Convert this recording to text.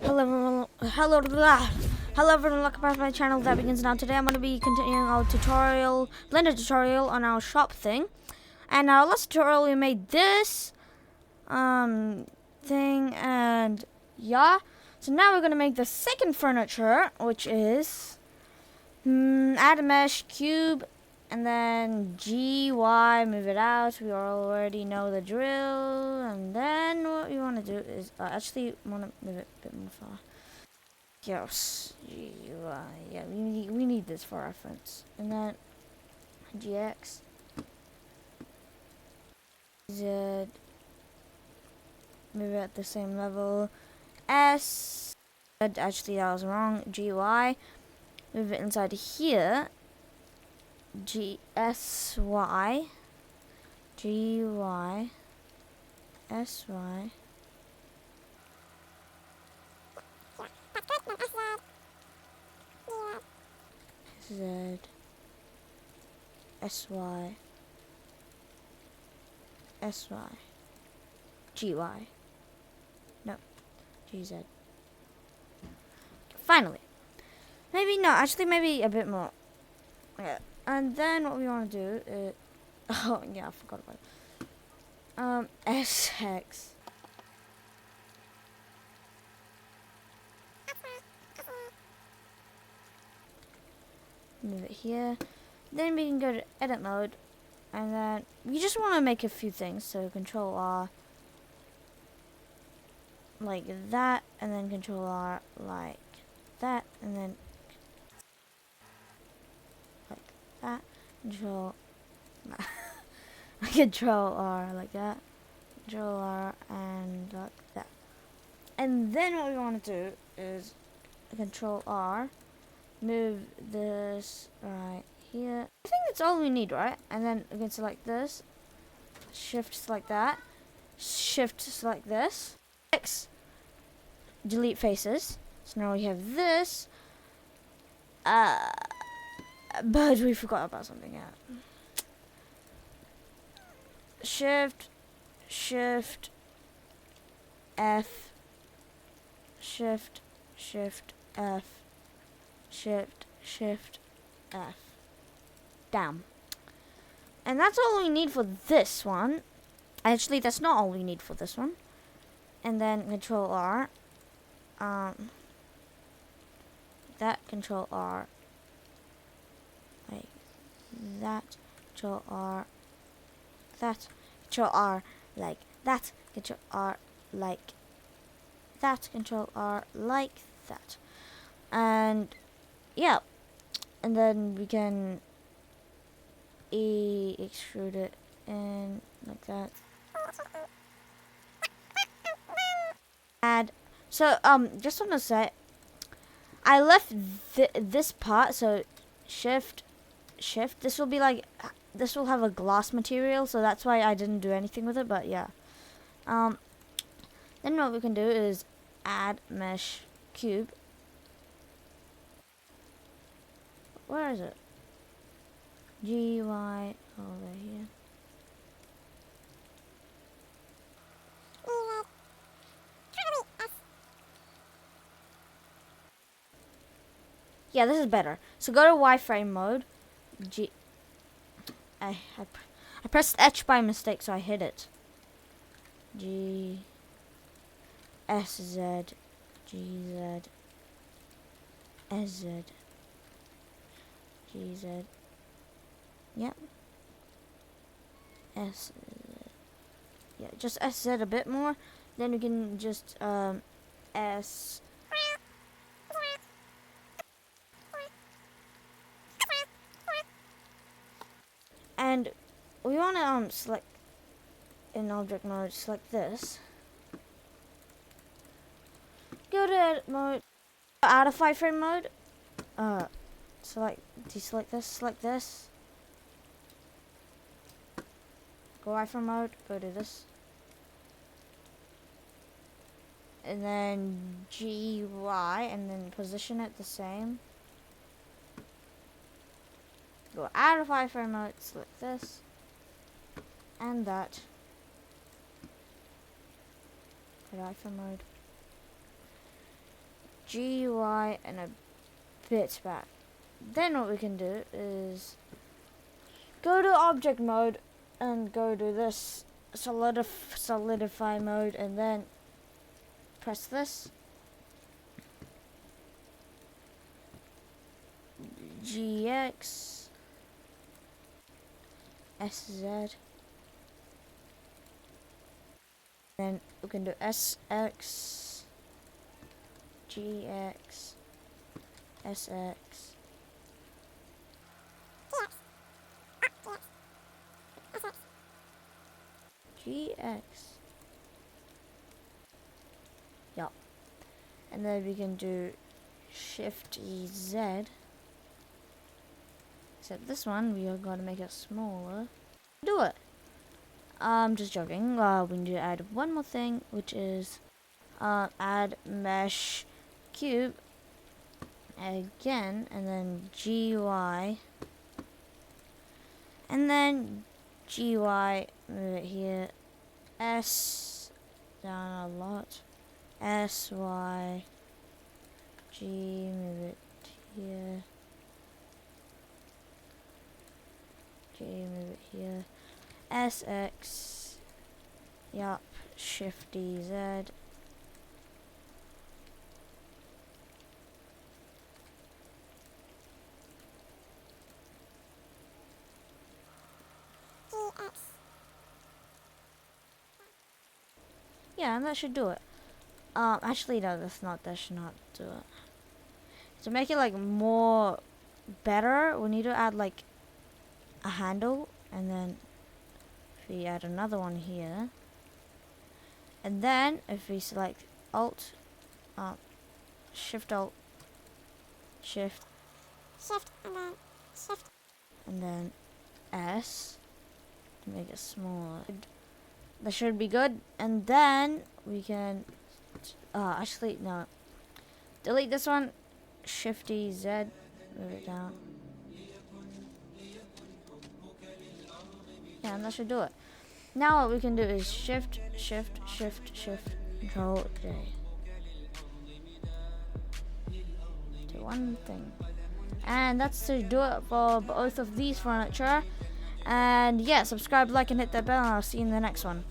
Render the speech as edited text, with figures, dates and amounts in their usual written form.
Hello everyone, hello everyone, welcome back to my channel that begins now. Today I'm going to be continuing our tutorial, Blender tutorial on our shop thing. And our last tutorial we made this thing, and yeah. So now we're going to make the second furniture, which is add a mesh cube and then GY, move it out. We already know the drill. And then what you want to do is actually want to move it a bit more far. Yes, GY. Yeah, we need this for reference. And then GX, Z, move it at the same level. S, actually that was wrong. GY, move it inside here. GSY, GY, SY, Z, SY, SY, GY, no, GZ. Finally. Maybe, no, actually maybe a bit more. Yeah. And then what we want to do is, oh yeah, I forgot about it. SX. Move it here. Then we can go to edit mode, and then we just want to make a few things. So Control R, like that, and then Control R like that, and then like that. Control Control R like that. Control R and like that. And then what we want to do is Control R, move this right here. I think that's all we need, right? And then we can select this, Shift select that, Shift select this, X, delete faces. So now we have this. But we forgot about something else. Shift, F, Shift, F, Shift, F. Down. And that's all we need for this one. Actually, that's not all we need for this one. And then Control R. That, Control R. Like that. Control R. That. Control R. Like that. Control R. Like that. Control R. Like that. And yeah. And then we can extrude it in like that. Add. So just want to say, I left this part. So shift. This will be like, this will have a glass material, so that's why I didn't do anything with it. But yeah. Then what we can do is add mesh cube. Where is it? GY over here. Yeah, this is better. So go to wireframe mode. I pressed H by mistake, so I hit it. G S Z G Z S Z G Z. Yep. S Z. Yeah, just S Z a bit more. Then we can just S. And we want to select in object mode, select this. Go to edit mode, out of wireframe mode. Deselect this, select this. Go wireframe mode, go to this. And then GY, and then position it the same. Go out of wireframe mode, select this and that. iPhone mode. GUI and a bit back. Then what we can do is go to object mode and go to this solidify mode, and then press this. GX SZ. Then we can do SX GX SX GX. Yup. And then we can do Shift Z. Except this one, we are going to make it smaller. Do it. I'm just joking. We need to add one more thing, which is add mesh cube again, and then GUI, and then GUI, move it here, S down a lot, SY, G, move it here, G, move it here, SX, yup, Shift DZ, yeah, and that should do it. Actually, no, that should not do it. To make it like more better, we need to add like a handle, and then if we add another one here, and then if we select Alt, Shift Alt, Shift, and then S to make it smaller. That should be good, and then we can actually no, delete this one, Shift Z, move it down. Yeah, and that should do it. Now what we can do is Shift, Control J. Do one thing, and that's to do it for both of these furniture. And yeah, subscribe, like, and hit that bell, and I'll see you in the next one.